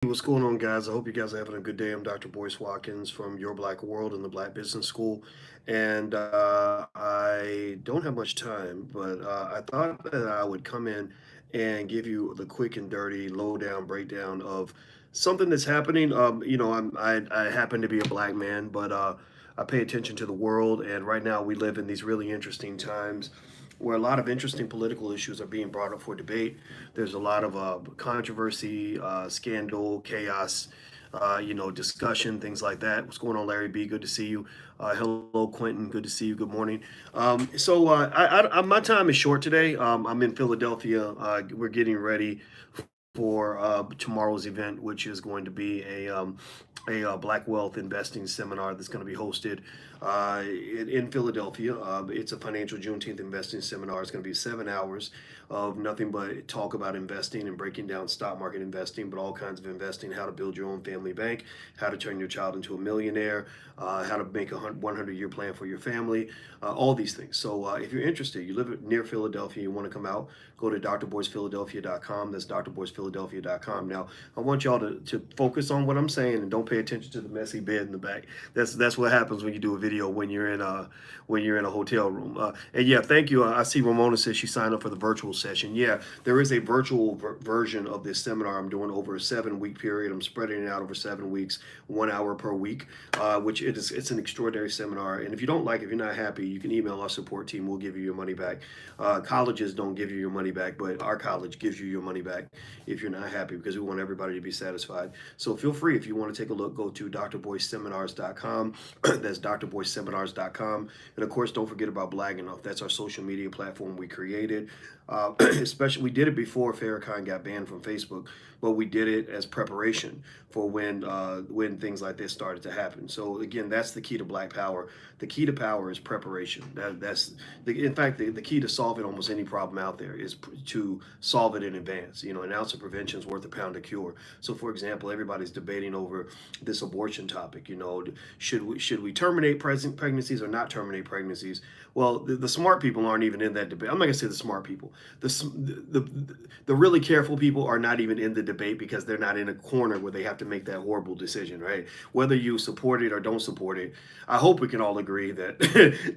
What's going on, guys? I hope you guys are having a good day. I'm Dr. Boyce Watkins from Your Black World and the Black Business School. And I don't have much time, but I thought that I would come in and give you the quick and dirty lowdown breakdown of something that's happening. I happen to be a black man, but I pay attention to the world. And right now, we live in these really interesting times where a lot of interesting political issues are being brought up for debate. There's a lot of controversy, scandal, chaos, discussion, things like that. What's going on, Larry B? Good to see you. Hello, Quentin. Good to see you. Good morning. My time is short today. I'm in Philadelphia. We're getting ready for tomorrow's event, which is going to be a Black Wealth Investing seminar that's going to be hosted in Philadelphia. It's a financial Juneteenth investing seminar. It's going to be 7 hours of nothing but talk about investing and breaking down stock market investing, but all kinds of investing, how to build your own family bank, how to turn your child into a millionaire, how to make a 100-year plan for your family, all these things. So if you're interested, you live near Philadelphia, you want to come out, go to drboysphiladelphia.com. That's drboysphiladelphia.com. Now, I want y'all to focus on what I'm saying and don't pay attention to the messy bed in the back. That's what happens when you do a video when you're in a hotel room. And yeah, thank you. I see Ramona says she signed up for the virtual session. Yeah, there is a virtual version of this seminar I'm doing over a 7-week period. I'm spreading it out over 7 weeks, 1 hour per week, which it's an extraordinary seminar. And if you don't like it, if you're not happy, you can email our support team. We'll give you your money back. Colleges don't give you your money back, but our college gives you your money back if you're not happy, because we want everybody to be satisfied. So feel free, if you want to take a look, go to drboyseminars.com. That's drboyseminars.com. And of course, don't forget about Black Enough. That's our social media platform we created. Especially, we did it before Farrakhan got banned from Facebook, but we did it as preparation for when things like this started to happen. So again, that's the key to Black Power. The key to power is preparation. In fact, the key to solving almost any problem out there is to solve it in advance. An ounce of prevention is worth a pound of cure. So, for example, everybody's debating over this abortion topic. Should we terminate pregnancies or not terminate pregnancies? Well, the smart people aren't even in that debate. I'm not gonna say the smart people. The really careful people are not even in the debate, because they're not in a corner where they have to make that horrible decision, right? Whether you support it or don't support it, I hope we can all agree that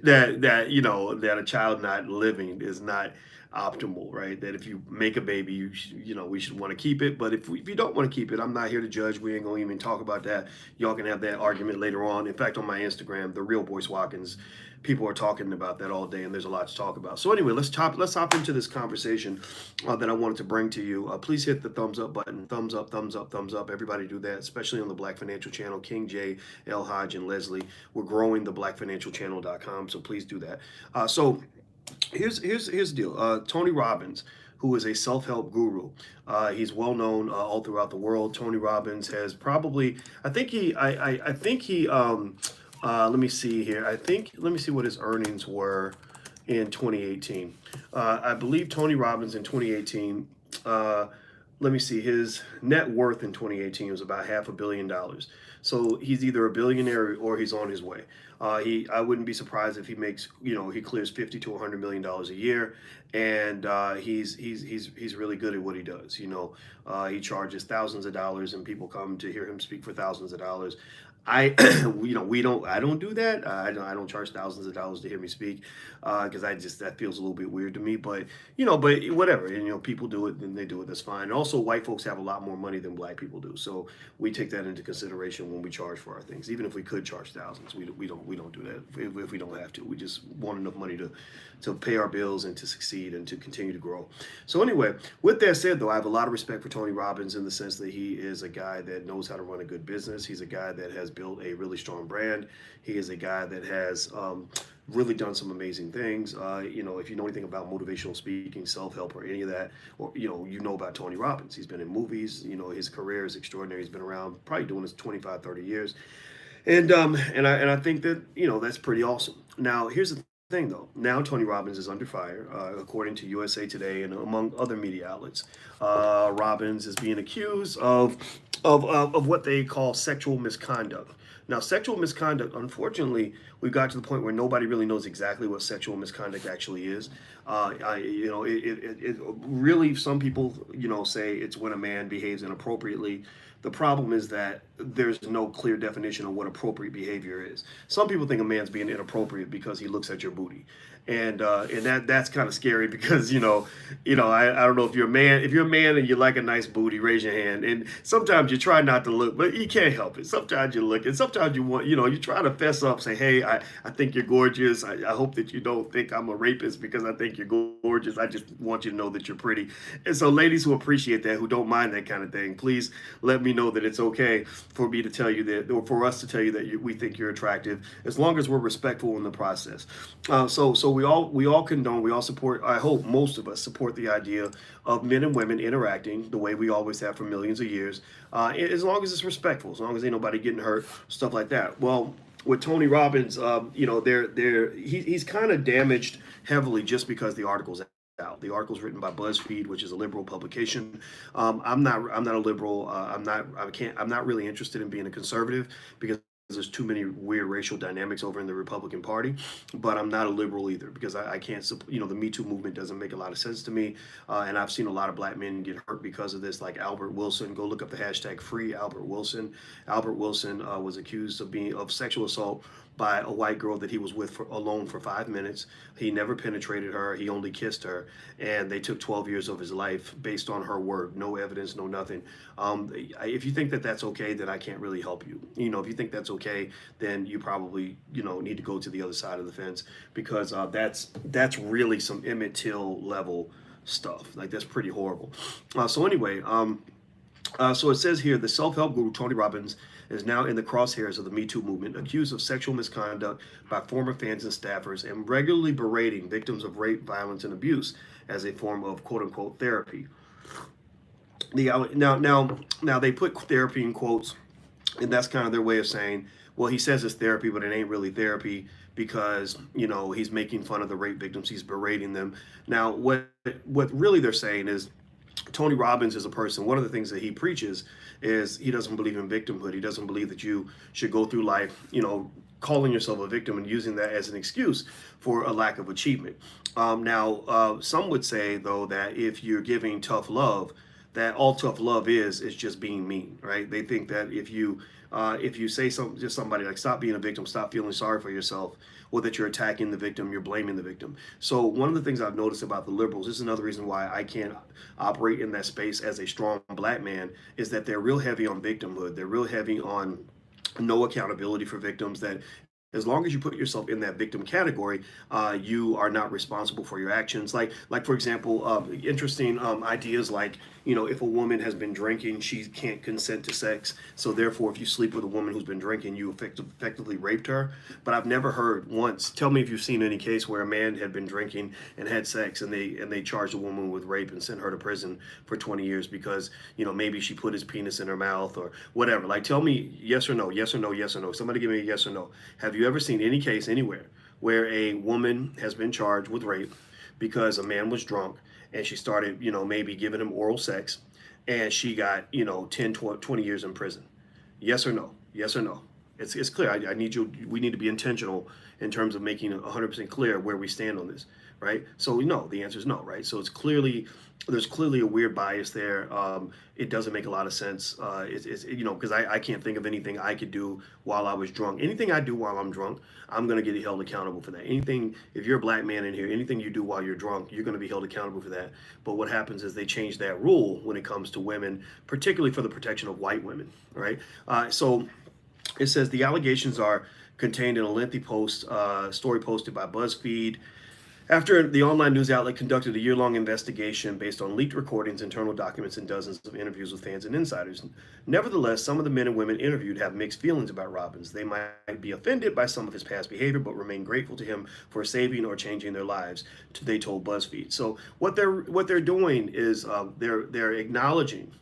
that a child not living is not optimal, right? That if you make a baby, we should want to keep it. But if you don't want to keep it, I'm not here to judge. We ain't gonna even talk about that. Y'all can have that argument later on. In fact, on my Instagram, the real Boyce Watkins, people are talking about that all day, and there's a lot to talk about. So anyway, let's hop into this conversation that I wanted to bring to you. Please hit the thumbs up button. Thumbs up, thumbs up, thumbs up. Everybody do that, especially on the Black Financial Channel. King J, L Hodge, and Leslie. We're growing the blackfinancialchannel.com, so please do that. Here's the deal. Tony Robbins, who is a self-help guru. He's well known all throughout the world. Tony Robbins has probably, I think he, let me see here. Let me see what his earnings were in 2018. I believe Tony Robbins in 2018, let me see, his net worth in 2018 was about $500 million. So he's either a billionaire or he's on his way. I wouldn't be surprised if he makes, he clears $50 to $100 million a year, and he's really good at what he does. He charges thousands of dollars, and people come to hear him speak for thousands of dollars. I don't do that. I don't charge thousands of dollars to hear me speak, because that feels a little bit weird to me. But whatever. And people do it, and they do it. That's fine. And also, white folks have a lot more money than black people do, so we take that into consideration when we charge for our things. Even if we could charge thousands, we don't do that if we don't have to. We just want enough money to pay our bills and to succeed and to continue to grow. So anyway, with that said, though, I have a lot of respect for Tony Robbins in the sense that he is a guy that knows how to run a good business. He's a guy that has built a really strong brand. He is a guy that has really done some amazing things. If you know anything about motivational speaking, self-help, or any of that, or you know about Tony Robbins. He's been in movies. His career is extraordinary. He's been around probably doing this 25, 30 years. And I think that that's pretty awesome. Now here's the thing, though. Now Tony Robbins is under fire, according to USA Today and among other media outlets. Robbins is being accused of what they call sexual misconduct. Now, sexual misconduct, unfortunately, we've got to the point where nobody really knows exactly what sexual misconduct actually is. It really, some people, say it's when a man behaves inappropriately The problem is that there's no clear definition of what appropriate behavior is. Some people think a man's being inappropriate because he looks at your booty, and that's kind of scary because I don't know if you're a man. If you're a man and you like a nice booty, raise your hand. And sometimes you try not to look, but you can't help it. Sometimes you look, and sometimes you want, you try to fess up, say, hey, I think you're gorgeous. I hope that you don't think I'm a rapist because I think you're gorgeous. I just want you to know that you're pretty. And so, ladies who appreciate that, who don't mind that kind of thing, please let me know that it's okay for me to tell you that, or for us to tell you that we think you're attractive, as long as we're respectful in the process. So we all condone, we all support. I hope most of us support the idea of men and women interacting the way we always have for millions of years, as long as it's respectful, as long as ain't nobody getting hurt, stuff like that. Well, with Tony Robbins, he's kind of damaged heavily just because the article's out. The article's written by BuzzFeed, which is a liberal publication. I'm not a liberal. I'm not really interested in being a conservative because there's too many weird racial dynamics over in the Republican Party. But I'm not a liberal either because I can't. The Me Too movement doesn't make a lot of sense to me, and I've seen a lot of black men get hurt because of this. Like Albert Wilson. Go look up the hashtag Free Albert Wilson. Albert Wilson was accused of sexual assault by a white girl that he was with alone for 5 minutes. He never penetrated her. He only kissed her, and they took 12 years of his life based on her word. No evidence, no nothing. If you think that that's okay, then I can't really help you. If you think that's okay, then you probably need to go to the other side of the fence because that's really some Emmett Till level stuff. Like that's pretty horrible. So anyway, so it says here the self-help guru Tony Robbins is now in the crosshairs of the Me Too movement, accused of sexual misconduct by former fans and staffers, and regularly berating victims of rape, violence, and abuse as a form of "quote-unquote" therapy. Now they put therapy in quotes, and that's kind of their way of saying, well, he says it's therapy, but it ain't really therapy because he's making fun of the rape victims, he's berating them. Now, what really they're saying is Tony Robbins is a person. One of the things that he preaches is he doesn't believe in victimhood. He doesn't believe that you should go through life, calling yourself a victim and using that as an excuse for a lack of achievement. Some would say, though, that if you're giving tough love, that all tough love is just being mean, right? They think that if you say something to somebody like stop being a victim, stop feeling sorry for yourself, or that you're attacking the victim, you're blaming the victim. So one of the things I've noticed about the liberals, this is another reason why I can't operate in that space as a strong black man, is that they're real heavy on victimhood. They're real heavy on no accountability for victims, that as long as you put yourself in that victim category, you are not responsible for your actions. Like for example, interesting ideas like, if a woman has been drinking, she can't consent to sex. So therefore, if you sleep with a woman who's been drinking, you effectively raped her. But I've never heard once. Tell me if you've seen any case where a man had been drinking and had sex, and they charged a woman with rape and sent her to prison for 20 years because maybe she put his penis in her mouth or whatever. Like, tell me yes or no, yes or no, yes or no. Somebody give me a yes or no. Have you ever seen any case anywhere where a woman has been charged with rape because a man was drunk and she started, maybe giving him oral sex, and she got, 10, 20 years in prison? Yes or no? Yes or no? It's clear. I need you. We need to be intentional in terms of making 100% clear where we stand on this, right? So no, the answer is no, right? So there's clearly a weird bias there. It doesn't make a lot of sense. Because I can't think of anything I could do while I was drunk. Anything I do while I'm drunk, I'm gonna get held accountable for that. Anything, if you're a black man in here, anything you do while you're drunk, you're gonna be held accountable for that. But what happens is they change that rule when it comes to women, particularly for the protection of white women, right? So it says the allegations are contained in a lengthy story posted by BuzzFeed after the online news outlet conducted a year-long investigation based on leaked recordings, internal documents, and dozens of interviews with fans and insiders. Nevertheless, some of the men and women interviewed have mixed feelings about Robbins. They might be offended by some of his past behavior, but remain grateful to him for saving or changing their lives, they told BuzzFeed. So what they're doing is they're acknowledging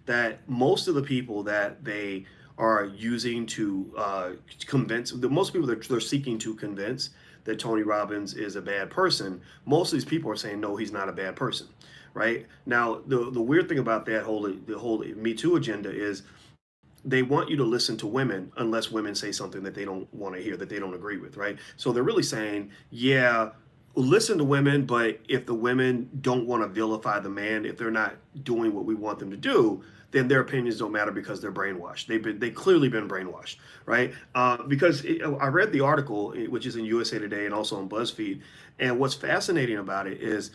that most of the people that they are using to convince, most people that they're seeking to convince that Tony Robbins is a bad person, most of these people are saying, no, he's not a bad person, right? Now, the weird thing about the whole Me Too agenda is they want you to listen to women unless women say something that they don't want to hear, that they don't agree with, right? So they're really saying, yeah, listen to women, but if the women don't want to vilify the man, if they're not doing what we want them to do, then their opinions don't matter because they're brainwashed. They clearly been brainwashed, right? Because I read the article, which is in USA Today and also on BuzzFeed, and what's fascinating about it is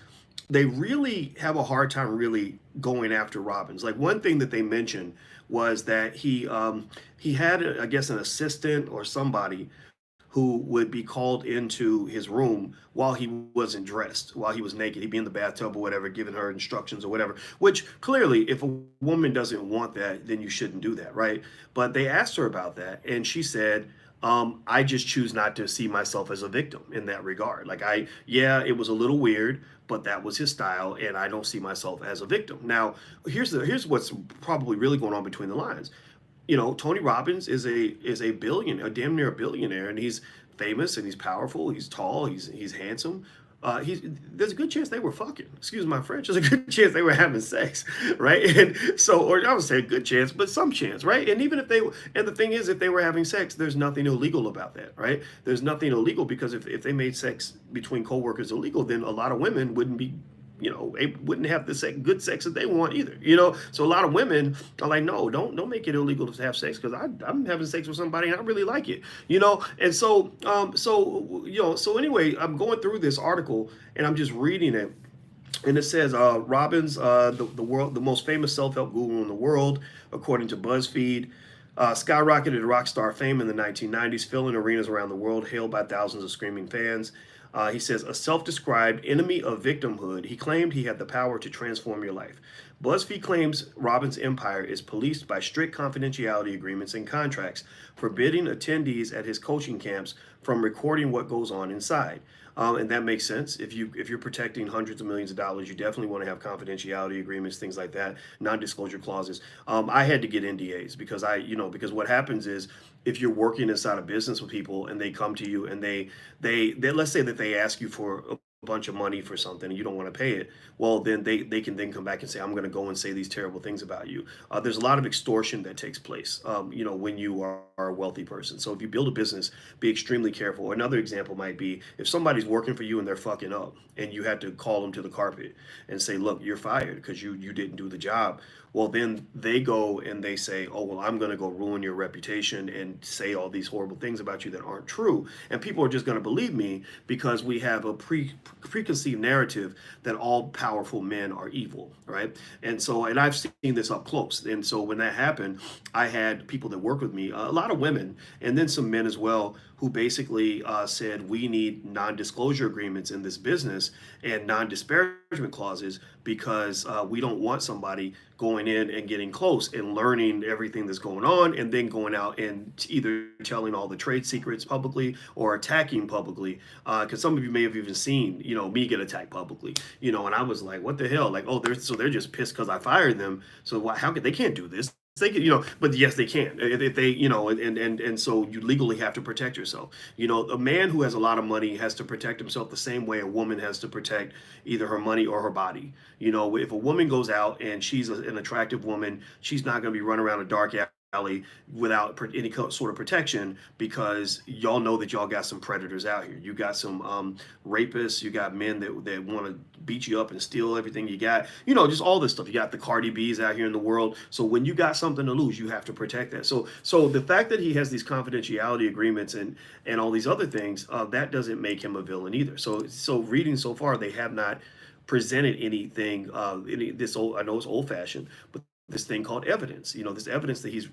they really have a hard time really going after Robbins. Like one thing that they mentioned was that he had, I guess, an assistant or somebody who would be called into his room while he wasn't dressed, while he was naked. He'd be in the bathtub or whatever, giving her instructions or whatever, which clearly, if a woman doesn't want that, then you shouldn't do that, right? But they asked her about that, and she said, I just choose not to see myself as a victim in that regard. Like, yeah, it was a little weird, but that was his style, and I don't see myself as a victim. Now, here's what's probably really going on between the lines. Tony Robbins is a damn near a billionaire, and he's famous and he's powerful. He's tall. He's handsome. There's a good chance they were fucking. Excuse my French. There's a good chance they were having sex, right? And so, or I would say a good chance, but some chance, right? And even if and the thing is, if they were having sex, there's nothing illegal about that, right? There's nothing illegal because if they made sex between coworkers illegal, then a lot of women wouldn't be they wouldn't have the good sex that they want either. So a lot of women are like, no, don't make it illegal to have sex because I'm having sex with somebody and I really like it. And so anyway, I'm going through this article and I'm just reading it. And it says Robbins, the most famous self-help guru in the world, according to BuzzFeed, skyrocketed to rock star fame in the 1990s, filling arenas around the world, hailed by thousands of screaming fans. He says, a self-described enemy of victimhood, he claimed he had the power to transform your life. BuzzFeed claims Robbins' empire is policed by strict confidentiality agreements and contracts, forbidding attendees at his coaching camps from recording what goes on inside. And that makes sense. If you're protecting hundreds of millions of dollars, you definitely want to have confidentiality agreements, things like that, non-disclosure clauses. I had to get NDAs because because what happens is if you're working inside a business with people and they come to you and they let's say that they ask you for a bunch of money for something and you don't want to pay it, well, then they can then come back and say, I'm going to go and say these terrible things about you. There's a lot of extortion that takes place, when you are a wealthy person. So if you build a business, be extremely careful. Another example might be if somebody's working for you and they're fucking up and you had to call them to the carpet and say, look, you're fired because you didn't do the job. Well, then they go and they say, oh, well, I'm going to go ruin your reputation and say all these horrible things about you that aren't true. And people are just going to believe me because we have a preconceived narrative that all powerful men are evil, right? And I've seen this up close. And so when that happened, I had people that work with me, a lot of women, and then some men as well, who basically said we need non-disclosure agreements in this business and non-disparagement clauses because we don't want somebody going in and getting close and learning everything that's going on and then going out and either telling all the trade secrets publicly or attacking publicly. Because some of you may have even seen, me get attacked publicly, and I was like, what the hell? Like, oh, they're just pissed because I fired them. So how could they can't do this? They can, but yes, they can. If they, and so you legally have to protect yourself. A man who has a lot of money has to protect himself the same way a woman has to protect either her money or her body. If a woman goes out and she's an attractive woman, she's not going to be running around a dark alley without any sort of protection because y'all know that y'all got some predators out here. You got some rapists. You got men that want to beat you up and steal everything you got. Just all this stuff. You got the Cardi B's out here in the world. So when you got something to lose, you have to protect that. So the fact that he has these confidentiality agreements and all these other things, that doesn't make him a villain either. So reading so far, they have not presented anything. I know it's old fashioned, but this thing called evidence, this evidence that he's,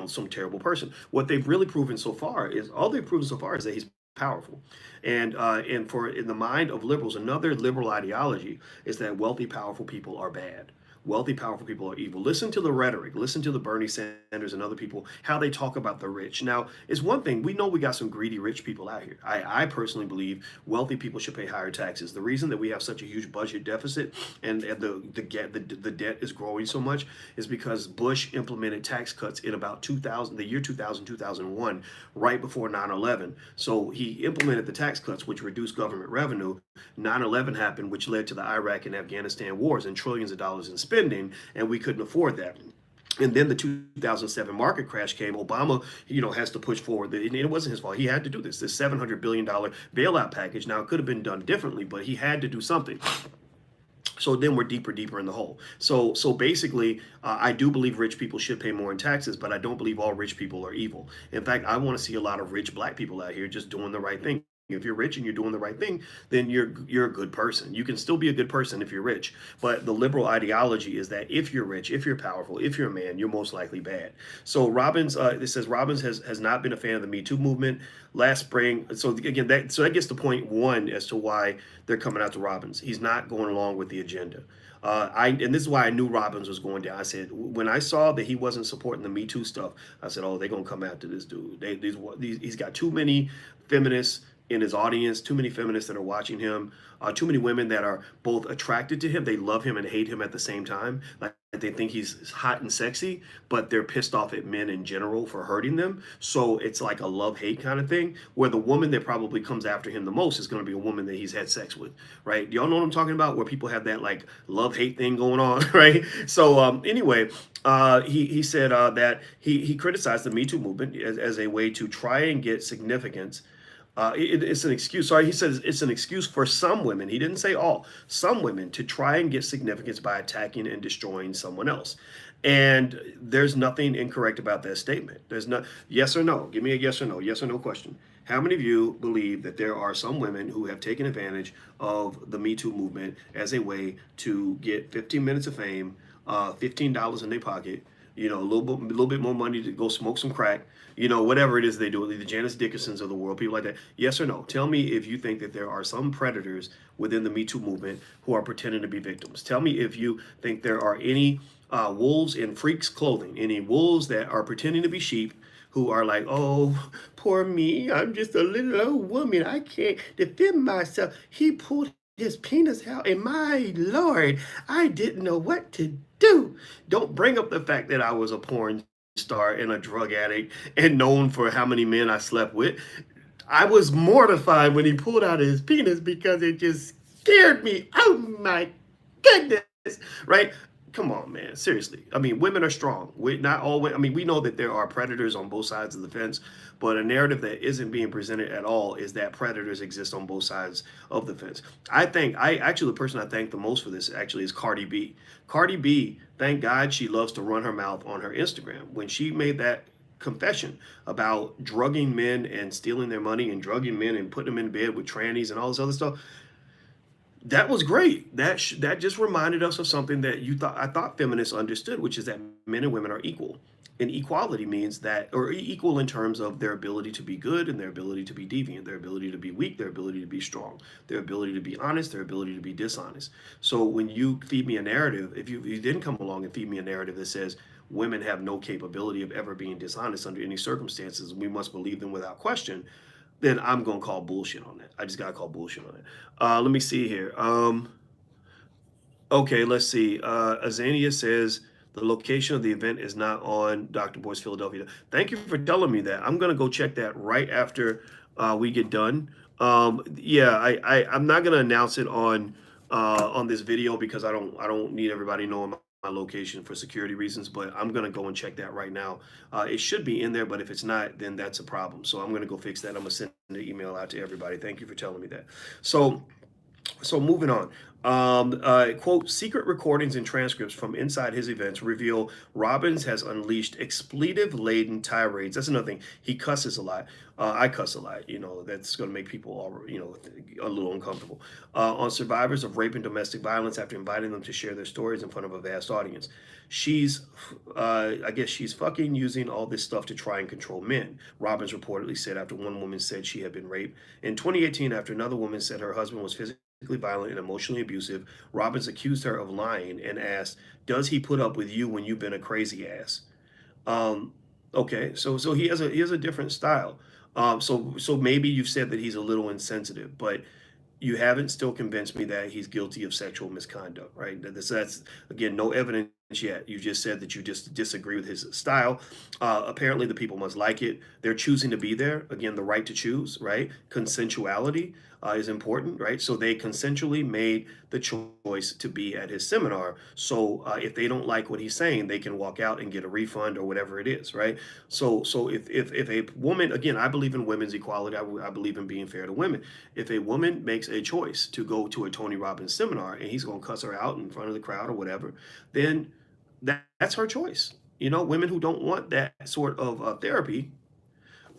some terrible person. What they've really proven so far is that he's powerful. And in the mind of liberals, another liberal ideology is that wealthy, powerful people are bad. Wealthy, powerful people are evil. Listen to the rhetoric. Listen to the Bernie Sanders and other people, how they talk about the rich. Now, it's one thing. We know we got some greedy rich people out here. I personally believe wealthy people should pay higher taxes. The reason that we have such a huge budget deficit and the debt is growing so much is because Bush implemented tax cuts in about 2000, the year 2000, 2001, right before 9/11. So he implemented the tax cuts, which reduced government revenue. 9/11 happened, which led to the Iraq and Afghanistan wars and trillions of dollars in spending, and we couldn't afford that. And then the 2007 market crash came. Obama, has to push forward. It wasn't his fault. He had to do this $700 billion bailout package. Now, it could have been done differently, but he had to do something. So then we're deeper in the hole. So basically, I do believe rich people should pay more in taxes, but I don't believe all rich people are evil. In fact, I want to see a lot of rich black people out here just doing the right thing. If you're rich and you're doing the right thing, then you're a good person. You can still be a good person if you're rich. But the liberal ideology is that if you're rich, if you're powerful, if you're a man, you're most likely bad. So Robbins, it says Robbins has not been a fan of the Me Too movement last spring. So again, that gets to point one as to why they're coming out to Robbins. He's not going along with the agenda. And this is why I knew Robbins was going down. I said when I saw that he wasn't supporting the Me Too stuff, I said, "Oh, they're gonna come after this dude. He's got too many feminists in his audience, too many feminists that are watching him, too many women that are both attracted to him. They love him and hate him at the same time. Like they think he's hot and sexy, but they're pissed off at men in general for hurting them. So it's like a love hate kind of thing, where the woman that probably comes after him the most is going to be a woman that he's had sex with, right? Y'all know what I'm talking about? Where people have that like love hate thing going on, right? So anyway, he said that he criticized the Me Too movement as a way to try and get significance. It's an excuse. Sorry, he says it's an excuse for some women. He didn't say all. Some women to try and get significance by attacking and destroying someone else. And there's nothing incorrect about that statement. There's no yes or no. Give me a yes or no question. How many of you believe that there are some women who have taken advantage of the Me Too movement as a way to get 15 minutes of fame, $15 in their pocket, a little bit more money to go smoke some crack, whatever it is they do, the Janice Dickinsons of the world, people like that. Yes or no? Tell me if you think that there are some predators within the Me Too movement who are pretending to be victims. Tell me if you think there are any wolves in freaks' clothing, any wolves that are pretending to be sheep who are like, oh, poor me, I'm just a little old woman, I can't defend myself. He pulled his penis out, and my Lord, I didn't know what to do. Don't bring up the fact that I was a porn star and a drug addict and known for how many men I slept with. I was mortified when he pulled out his penis because it just scared me. Oh my goodness, right? Come on, man. Seriously. I mean, women are strong. We not all. I mean, we know that there are predators on both sides of the fence, but a narrative that isn't being presented at all is that predators exist on both sides of the fence. I actually the person I thank the most for this actually is Cardi B. Cardi B, thank God she loves to run her mouth on her Instagram. When she made that confession about drugging men and stealing their money and drugging men and putting them in bed with trannies and all this other stuff, that was great. That just reminded us of something that I thought feminists understood, which is that men and women are equal. And equality means that, or equal in terms of their ability to be good and their ability to be deviant, their ability to be weak, their ability to be strong, their ability to be honest, their ability to be dishonest. So when you feed me a narrative, if you didn't come along and feed me a narrative that says women have no capability of ever being dishonest under any circumstances, we must believe them without question, then I'm gonna call bullshit on that. I just gotta call bullshit on it. Let me see here. Okay, let's see. Azania says the location of the event is not on Dr. Boyce Philadelphia. Thank you for telling me that. I'm gonna go check that right after we get done. Yeah, I'm not gonna announce it on this video because I don't need everybody knowing my location for security reasons. But I'm gonna go and check that right now. It should be in there, but if it's not, then that's a problem. So I'm gonna go fix that. I'm gonna send the email out to everybody. Thank you for telling me that. So moving on. Quote, secret recordings and transcripts from inside his events reveal Robbins has unleashed expletive-laden tirades. That's another thing. He cusses a lot. I cuss a lot. That's going to make people all, a little uncomfortable. On survivors of rape and domestic violence after inviting them to share their stories in front of a vast audience. I guess she's fucking using all this stuff to try and control men, Robbins reportedly said after one woman said she had been raped. In 2018, after another woman said her husband was physically violent and emotionally abusive, Robbins accused her of lying and asked, "Does he put up with you when you've been a crazy ass?" Um, okay, so he has a different style. So maybe you've said that he's a little insensitive, but you haven't still convinced me that he's guilty of sexual misconduct, right? That's again no evidence yet. You just said that you just disagree with his style. Apparently, the people must like it. They're choosing to be there. Again, the right to choose, right? Consensuality is important, right? So they consensually made the choice to be at his seminar. So if they don't like what he's saying, they can walk out and get a refund or whatever it is, right? So if a woman, again, I believe in women's equality. I believe in being fair to women. If a woman makes a choice to go to a Tony Robbins seminar and he's going to cuss her out in front of the crowd or whatever, then that's her choice. You know, women who don't want that sort of therapy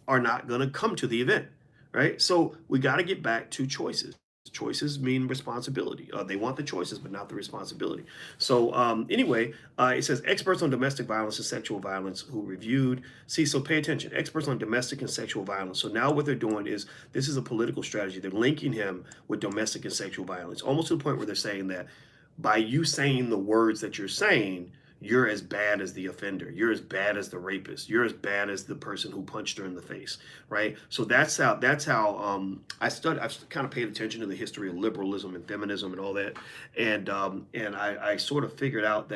are not going to come to the event, right? So we got to get back to choices. Choices mean responsibility. They want the choices, but not the responsibility. So anyway, it says experts on domestic violence and sexual violence who reviewed. See, so pay attention. Experts on domestic and sexual violence. So now what they're doing is this is a political strategy. They're linking him with domestic and sexual violence, almost to the point where they're saying that by you saying the words that you're saying, you're as bad as the offender. You're as bad as the rapist. You're as bad as the person who punched her in the face, right? So I've kind of paid attention to the history of liberalism and feminism and all that, and I sort of figured out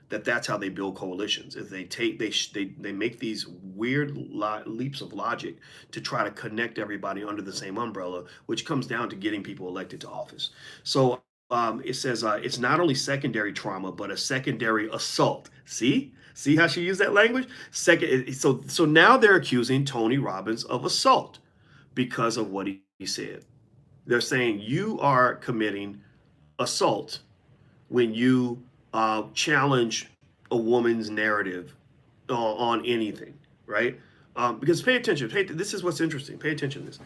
that's how they build coalitions. Is they make these weird leaps of logic to try to connect everybody under the same umbrella, which comes down to getting people elected to office. So it says it's not only secondary trauma, but a secondary assault. See how she used that language? So now they're accusing Tony Robbins of assault because of what he said. They're saying you are committing assault when you challenge a woman's narrative on anything, right? Because pay attention. This is what's interesting. Pay attention to this.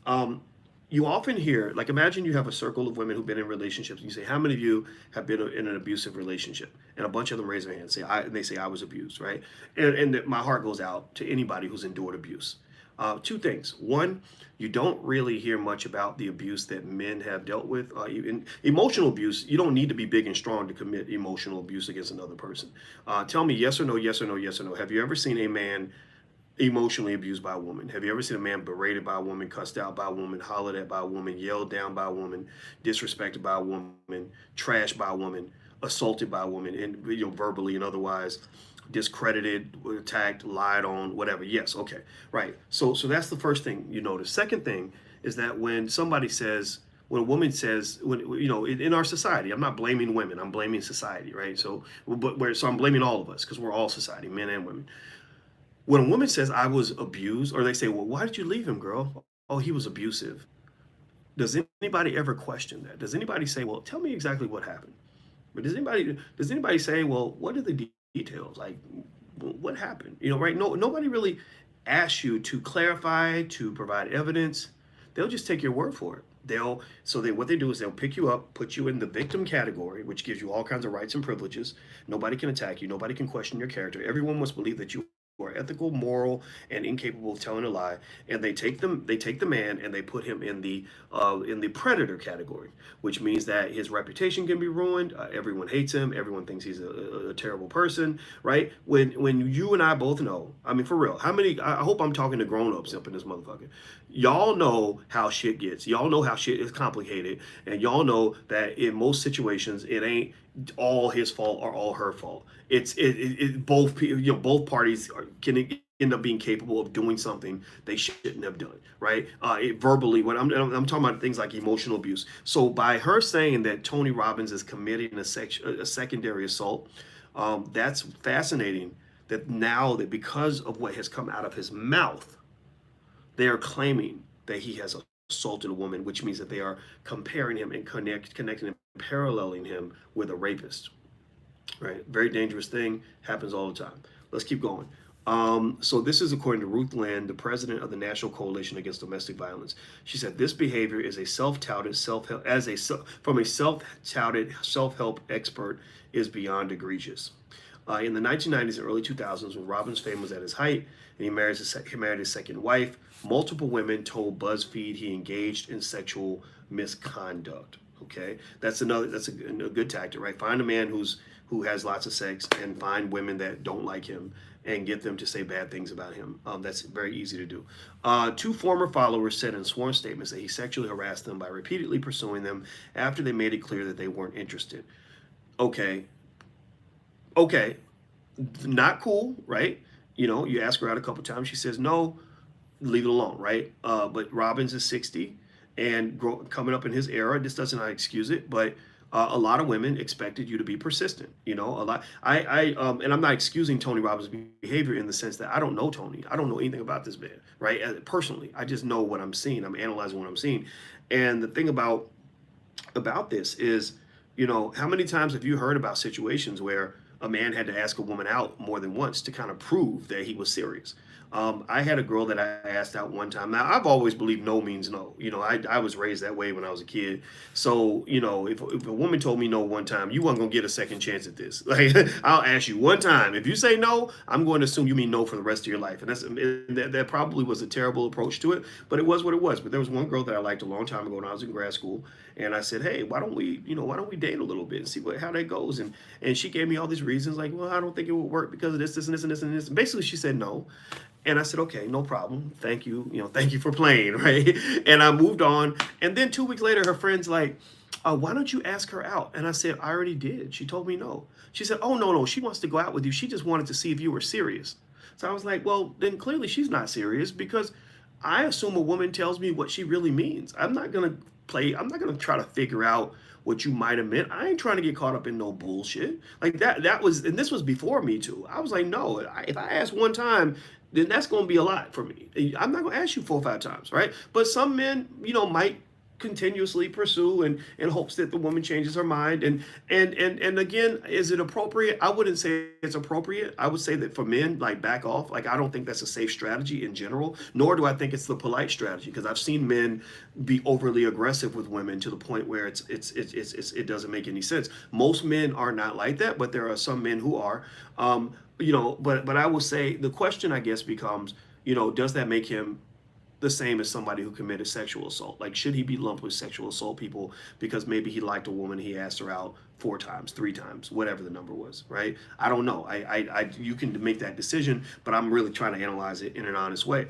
Um, you often hear, like, imagine you have a circle of women who've been in relationships. And you say, how many of you have been in an abusive relationship? And a bunch of them raise their hand and they say, I was abused, right? And my heart goes out to anybody who's endured abuse. Two things. One, you don't really hear much about the abuse that men have dealt with. Even emotional abuse, you don't need to be big and strong to commit emotional abuse against another person. Tell me yes or no, yes or no, yes or no. Have you ever seen a man emotionally abused by a woman? Have you ever seen a man berated by a woman, cussed out by a woman, hollered at by a woman, yelled down by a woman, disrespected by a woman, trashed by a woman, assaulted by a woman, and verbally and otherwise, discredited, attacked, lied on, whatever? Yes, okay, right. So that's the first thing you notice. Second thing is that when a woman says, in our society, I'm not blaming women, I'm blaming society, right? So I'm blaming all of us because we're all society, men and women. When a woman says I was abused, or they say, well, why did you leave him, girl? Oh, he was abusive. Does anybody ever question that? Does anybody say, well, tell me exactly what happened? But does anybody say, well, what are the details? Like, what happened? Right? No, nobody really asks you to clarify, to provide evidence. They'll just take your word for it. What they do is they'll pick you up, put you in the victim category, which gives you all kinds of rights and privileges. Nobody can attack you. Nobody can question your character. Everyone must believe that you are ethical, moral, and incapable of telling a lie. And they take the man and they put him in the predator category, which means that his reputation can be ruined. Everyone hates him. Everyone thinks he's a terrible person, right? When you and I both know, I mean, for real, how many? I hope I'm talking to grown-ups up in this motherfucker. Y'all know how shit gets. Y'all know how shit is complicated, and y'all know that in most situations it ain't all his fault or all her fault. Both both parties can end up being capable of doing something they shouldn't have done, right? Verbally, when I'm talking about things like emotional abuse. So by her saying that Tony Robbins is committing a secondary assault, that's fascinating. That now that because of what has come out of his mouth, they are claiming that he has assaulted a woman, which means that they are comparing him and connecting and paralleling him with a rapist. Right? Very dangerous thing, happens all the time. Let's keep going. So this is according to Ruth Land, the president of the National Coalition Against Domestic Violence. She said this behavior is a self-touted self-help expert is beyond egregious. In the 1990s and early 2000s, when Robbins' fame was at is height, and he married his second wife, multiple women told BuzzFeed he engaged in sexual misconduct. Okay, that's a good tactic, right? Find a man who has lots of sex and find women that don't like him and get them to say bad things about him. That's very easy to do. Two former followers said in sworn statements that he sexually harassed them by repeatedly pursuing them after they made it clear that they weren't interested. Okay, Okay, not cool, right? You ask her out a couple times. She says no, leave it alone, right? But Robbins is 60 and coming up in his era. This does not excuse it, but a lot of women expected you to be persistent. A lot. And I'm not excusing Tony Robbins' behavior in the sense that I don't know Tony. I don't know anything about this man, right? Personally, I just know what I'm seeing. I'm analyzing what I'm seeing, and the thing about this is, how many times have you heard about situations where a man had to ask a woman out more than once to kind of prove that he was serious? I had a girl that I asked out one time. Now, I've always believed no means no. I was raised that way when I was a kid. So, if a woman told me no one time, you weren't going to get a second chance at this. Like, I'll ask you one time. If you say no, I'm going to assume you mean no for the rest of your life. And that probably was a terrible approach to it, but it was what it was. But there was one girl that I liked a long time ago when I was in grad school. And I said, hey, why don't we date a little bit and see how that goes? And she gave me all these reasons like, well, I don't think it would work because of this and this and this and this. And basically she said no. And I said, okay, no problem. Thank you. Thank you for playing, right? And I moved on. And then 2 weeks later, her friend's like, why don't you ask her out? And I said, I already did. She told me no. She said, oh, no, she wants to go out with you. She just wanted to see if you were serious. So I was like, well, then clearly she's not serious because I assume a woman tells me what she really means. I'm not going to try to figure out what you might have meant. I ain't trying to get caught up in no bullshit. Like that was, and this was before Me Too. I was like, no, if I ask one time, then that's going to be a lot for me. I'm not going to ask you 4 or 5 times, right? But some men, might continuously pursue and in hopes that the woman changes her mind. And again, is it appropriate? I wouldn't say it's appropriate. I would say that for men, like, back off. Like, I don't think that's a safe strategy in general, nor do I think it's the polite strategy, because I've seen men be overly aggressive with women to the point where it doesn't make any sense. Most men are not like that, but there are some men who are. But I will say the question, I guess, becomes, does that make him the same as somebody who committed sexual assault? Like, should he be lumped with sexual assault people because maybe he liked a woman, he asked her out 4 times, 3 times, whatever the number was, right? I don't know. You can make that decision, but I'm really trying to analyze it in an honest way.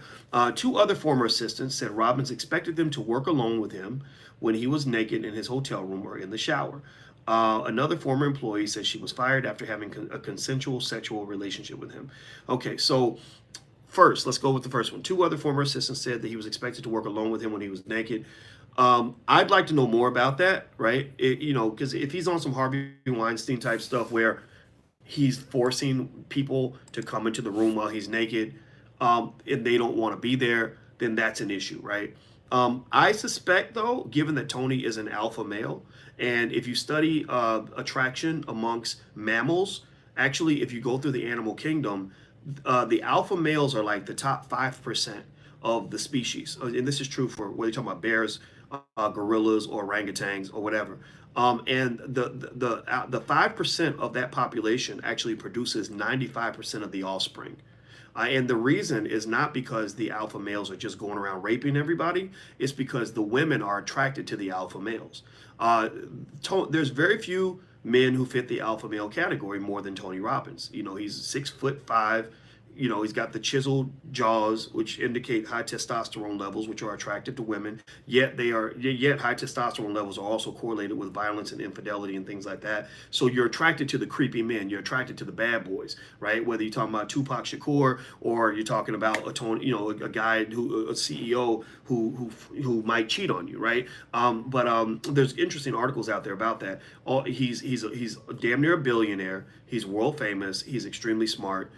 2 other former assistants said Robbins expected them to work alone with him when he was naked in his hotel room or in the shower. Another former employee said she was fired after having a consensual sexual relationship with him. Okay, so first, let's go with the first one. 2 other former assistants said that he was expected to work alone with him when he was naked. I'd like to know more about that, right? Because if he's on some Harvey Weinstein type stuff where he's forcing people to come into the room while he's naked, and they don't want to be there, then that's an issue, right? I suspect, though, given that Tony is an alpha male, and if you study attraction amongst mammals, actually, if you go through the animal kingdom, the alpha males are like the top 5% of the species. And this is true for whether you're talking about bears, gorillas, or orangutans, or whatever. And the 5% of that population actually produces 95% of the offspring. And the reason is not because the alpha males are just going around raping everybody. It's because the women are attracted to the alpha males. There's very few men who fit the alpha male category more than Tony Robbins. He's 6'5". He's got the chiseled jaws, which indicate high testosterone levels, which are attractive to women. Yet high testosterone levels are also correlated with violence and infidelity and things like that. So you're attracted to the creepy men. You're attracted to the bad boys, right? Whether you're talking about Tupac Shakur or you're talking about a guy a CEO who might cheat on you, right? But there's interesting articles out there about that. He's damn near a billionaire. He's world famous. He's extremely smart.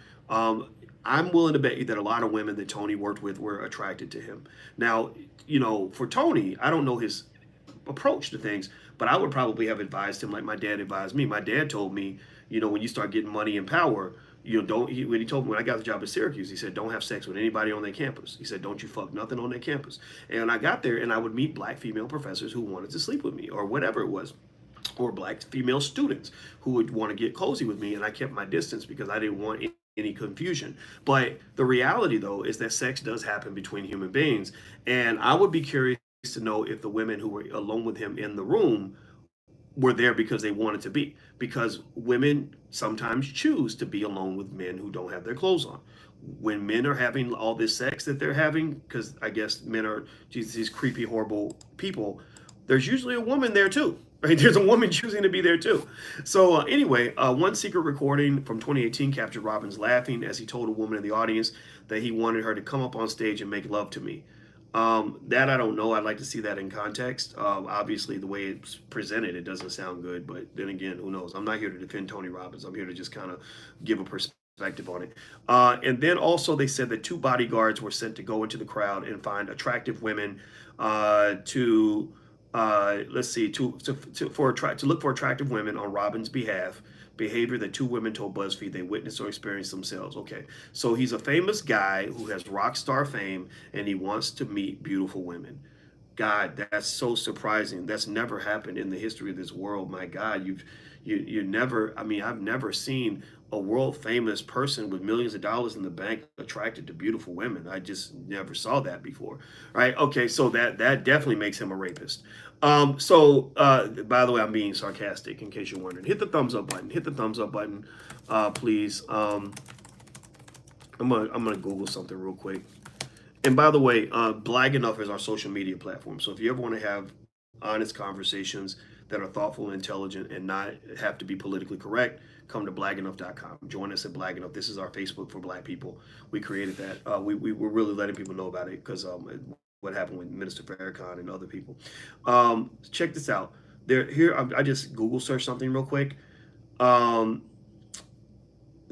I'm willing to bet you that a lot of women that Tony worked with were attracted to him. Now, for Tony, I don't know his approach to things, but I would probably have advised him like my dad advised me. My dad told me, when you start getting money and power, when he told me when I got the job at Syracuse, he said, don't have sex with anybody on their campus. He said, don't you fuck nothing on their campus. And I got there and I would meet black female professors who wanted to sleep with me or whatever it was, or black female students who would want to get cozy with me. And I kept my distance because I didn't want any confusion. But the reality, though, is that sex does happen between human beings. And I would be curious to know if the women who were alone with him in the room were there because they wanted to be. Because women sometimes choose to be alone with men who don't have their clothes on. When men are having all this sex that they're having, because I guess men are these creepy, horrible people, there's usually a woman there too. Right? There's a woman choosing to be there too. So anyway, one secret recording from 2018 captured Robbins laughing as he told a woman in the audience that he wanted her to come up on stage and make love to me. That I don't know. I'd like to see that in context. Obviously, the way it's presented, it doesn't sound good. But then again, who knows? I'm not here to defend Tony Robbins. I'm here to just kind of give a perspective on it. And then also, they said that two bodyguards were sent to go into the crowd and find attractive women to let's see, to look for attractive women on Robin's behalf. Behavior that two women told BuzzFeed they witnessed or experienced themselves. Okay, so he's a famous guy who has rock star fame, and he wants to meet beautiful women. God, that's so surprising. That's never happened in the history of this world. My God, you never. I mean, I've never seen a world famous person with millions of dollars in the bank attracted to beautiful women. I just never saw that before. Right? Okay, so that definitely makes him a rapist. By the way, I'm being sarcastic in case you're wondering. Hit the thumbs up button. Hit the thumbs up button, please. I'm gonna Google something real quick. And by the way, Blag Enough is our social media platform. So if you ever want to have honest conversations that are thoughtful and intelligent and not have to be politically correct, come to blagenough.com. Join us at Blag Enough. This is our Facebook for Black people. We created that. We're really letting people know about it because what happened with Minister Farrakhan and other people. Check this out. I just Google search something real quick. Um,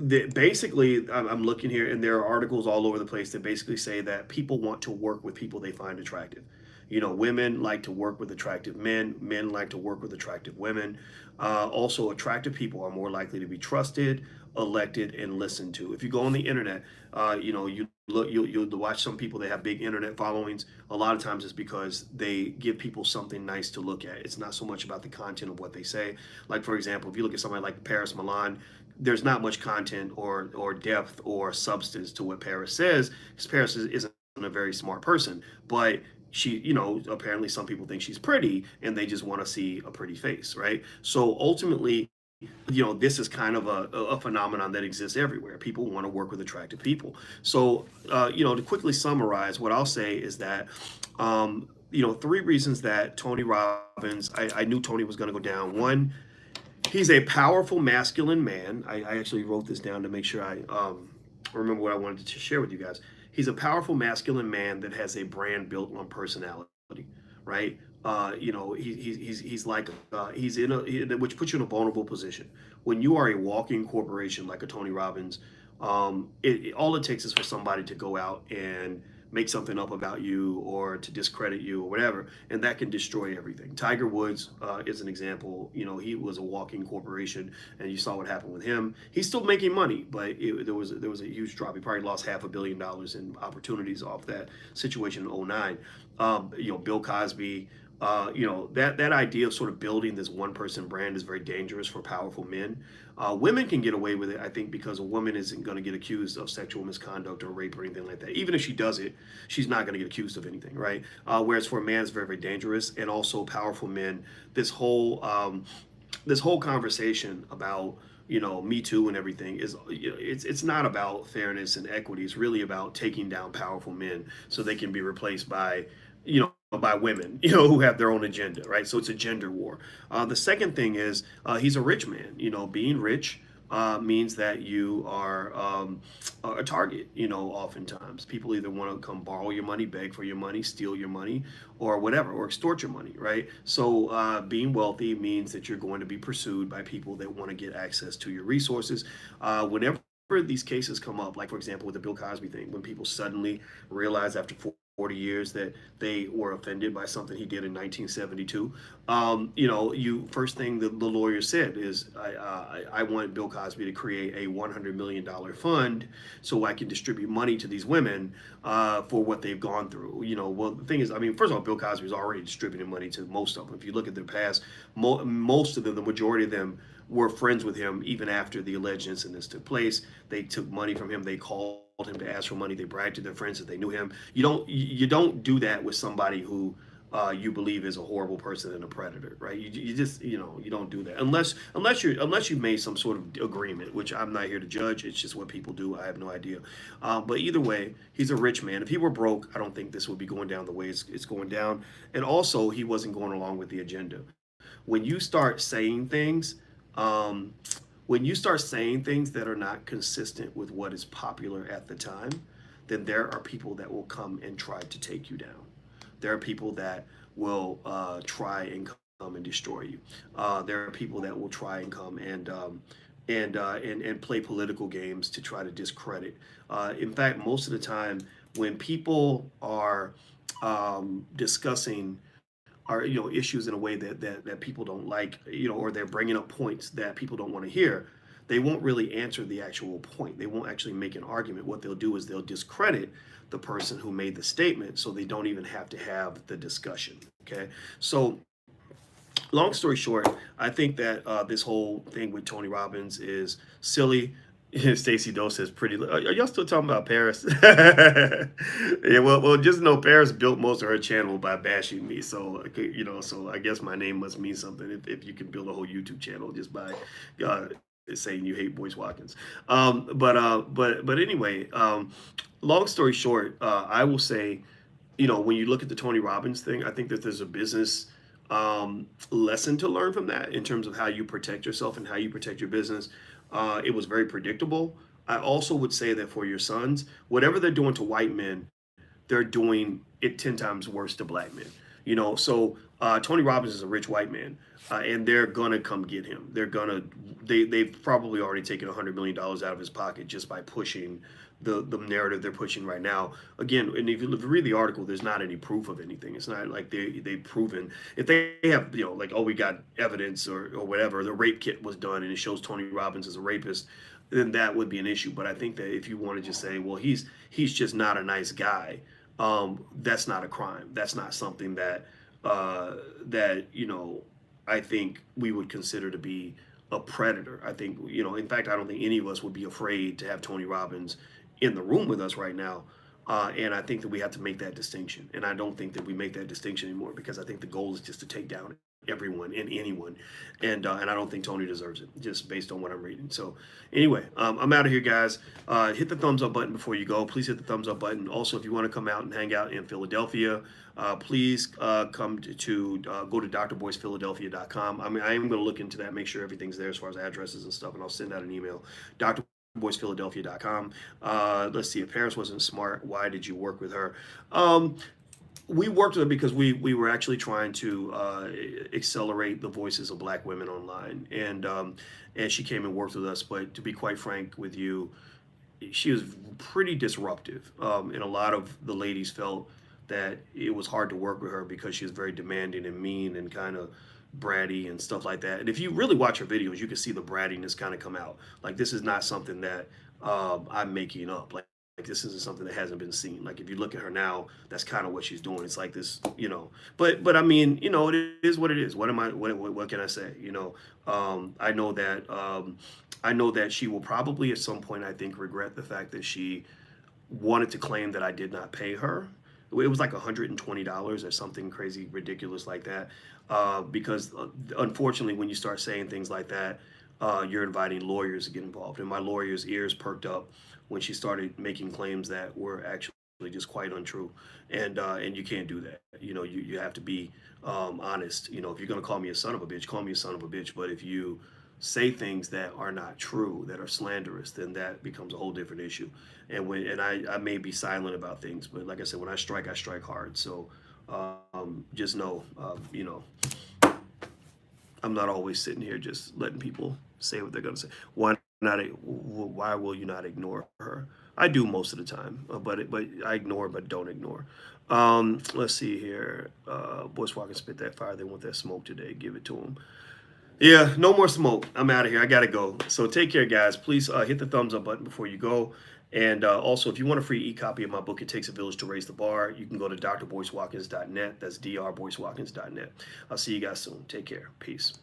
Basically, I'm looking here, and there are articles all over the place that basically say that people want to work with people they find attractive. You know, women like to work with attractive men. Men like to work with attractive women. Also, attractive people are more likely to be trusted, elected, and listened to. If you go on the internet, you look, you'll watch some people that have big internet followings. A lot of times, it's because they give people something nice to look at. It's not so much about the content of what they say. Like, for example, if you look at somebody like Paris Milan, there's not much content or depth or substance to what Paris says, because Paris isn't a very smart person. But she, apparently some people think she's pretty and they just want to see a pretty face, right? So ultimately, this is kind of a phenomenon that exists everywhere. People want to work with attractive people. So, to quickly summarize, what I'll say is that, three reasons that Tony Robbins, I knew Tony was going to go down. One, he's a powerful masculine man. I actually wrote this down to make sure I remember what I wanted to share with you guys. He's a powerful masculine man that has a brand built on personality, right? He's like he's in which puts you in a vulnerable position. When you are a walking corporation like a Tony Robbins, all it takes is for somebody to go out and make something up about you or to discredit you or whatever, and that can destroy everything. Tiger Woods is an example. He was a walking corporation, and you saw what happened with him. He's still making money, but there was a huge drop. He probably lost $500 million in opportunities off that situation in '09. Bill Cosby. That idea of sort of building this one person brand is very dangerous for powerful men. Women can get away with it, I think, because a woman isn't going to get accused of sexual misconduct or rape or anything like that. Even if she does it, she's not going to get accused of anything, right? Whereas for a man, it's very, very dangerous. And also, powerful men, this whole conversation about Me Too and everything it's not about fairness and equity. It's really about taking down powerful men so they can be replaced by women, who have their own agenda, right? So it's a gender war. The second thing is he's a rich man. Being rich means that you are a target. Oftentimes people either want to come borrow your money, beg for your money, steal your money, or whatever, or extort your money, right? So being wealthy means that you're going to be pursued by people that want to get access to your resources. Whenever these cases come up, like for example with the Bill Cosby thing, when people suddenly realize after 40 years that they were offended by something he did in 1972. First thing the lawyer said is, I want Bill Cosby to create a $100 million fund so I can distribute money to these women for what they've gone through. Well, the thing is, first of all, Bill Cosby is already distributing money to most of them. If you look at their past, most of them, the majority of them, were friends with him even after the alleged incidents took place. They took money from him. They called him to ask for money. They bragged to their friends that they knew him. You don't do that with somebody who you believe is a horrible person and a predator, right? You just you don't do that unless you've made some sort of agreement, which I'm not here to judge. It's just what people do. I have no idea. But either way, he's a rich man. If he were broke, I don't think this would be going down the way it's going down. And also, he wasn't going along with the agenda. when you start saying things, um, when you start saying things that are not consistent with what is popular at the time, then there are people that will come and try to take you down. There are people that will try and come and destroy you. There are people that will try and come and play political games to try to discredit. In fact, most of the time, when people are discussing issues in a way that people don't like, or they're bringing up points that people don't want to hear, they won't really answer the actual point. They won't actually make an argument. What they'll do is they'll discredit the person who made the statement, so they don't even have to have the discussion. Okay, so long story short, I think that this whole thing with Tony Robbins is silly. Stacy Doe says, "Pretty." Are y'all still talking about Paris? Yeah, well, just know Paris built most of her channel by bashing me. So, okay, so I guess my name must mean something if you can build a whole YouTube channel just by saying you hate Boyce Watkins. But anyway, long story short, I will say, when you look at the Tony Robbins thing, I think that there's a business lesson to learn from that in terms of how you protect yourself and how you protect your business. It was very predictable. I also would say that for your sons, whatever they're doing to white men, they're doing it 10 times worse to black men. Tony Robbins is a rich white man, and they're gonna come get him. They've probably already taken $100 million out of his pocket just by pushing the narrative they're pushing right now. Again, and if you read the article, there's not any proof of anything. It's not like they've proven. If they have, like, oh, we got evidence or whatever, the rape kit was done and it shows Tony Robbins as a rapist, then that would be an issue. But I think that if you want to just say, well, he's just not a nice guy, that's not a crime. That's not something that I think we would consider to be a predator. I think, in fact, I don't think any of us would be afraid to have Tony Robbins in the room with us right now. And I think that we have to make that distinction. And I don't think that we make that distinction anymore, because I think the goal is just to take down everyone and anyone. And I don't think Tony deserves it, just based on what I'm reading. So anyway, I'm out of here, guys. Hit the thumbs up button before you go. Please hit the thumbs up button. Also, if you want to come out and hang out in Philadelphia, please come to go to drboycephiladelphia.com. I mean, I am going to look into that, make sure everything's there as far as addresses and stuff, and I'll send out an email. drboycephiladelphia.com. Let's see. If Paris wasn't smart, why did you work with her? We worked with her because we were actually trying to accelerate the voices of black women online, and she came and worked with us. But to be quite frank with you, she was pretty disruptive, and a lot of the ladies felt that it was hard to work with her because she was very demanding and mean and kind of bratty and stuff like that. And if you really watch her videos, you can see the brattiness kind of come out. Like, this is not something that I'm making up. Like, this isn't something that hasn't been seen. Like, if you look at her now, that's kind of what she's doing. It's like this, But I mean, it is what it is. What can I say? I know that she will probably at some point, I think, regret the fact that she wanted to claim that I did not pay her. It was like $120 or something crazy, ridiculous like that. Because unfortunately, when you start saying things like that, you're inviting lawyers to get involved. And my lawyer's ears perked up when she started making claims that were actually just quite untrue. And you can't do that. You have to be honest. If you're going to call me a son of a bitch, call me a son of a bitch. But if you say things that are not true, that are slanderous, then that becomes a whole different issue. And I may be silent about things, but like I said, when I strike hard. So just know, I'm not always sitting here just letting people say what they're going to say. Why will you not ignore her? I do most of the time, but I ignore, but don't ignore. Let's see here. Boyce Watkins spit that fire. They want that smoke today. Give it to them. Yeah, no more smoke. I'm out of here. I got to go. So take care, guys. Please hit the thumbs up button before you go. And also, if you want a free e-copy of my book, It Takes a Village to Raise the Bar, you can go to drboycewatkins.net. That's drboycewatkins.net. I'll see you guys soon. Take care. Peace.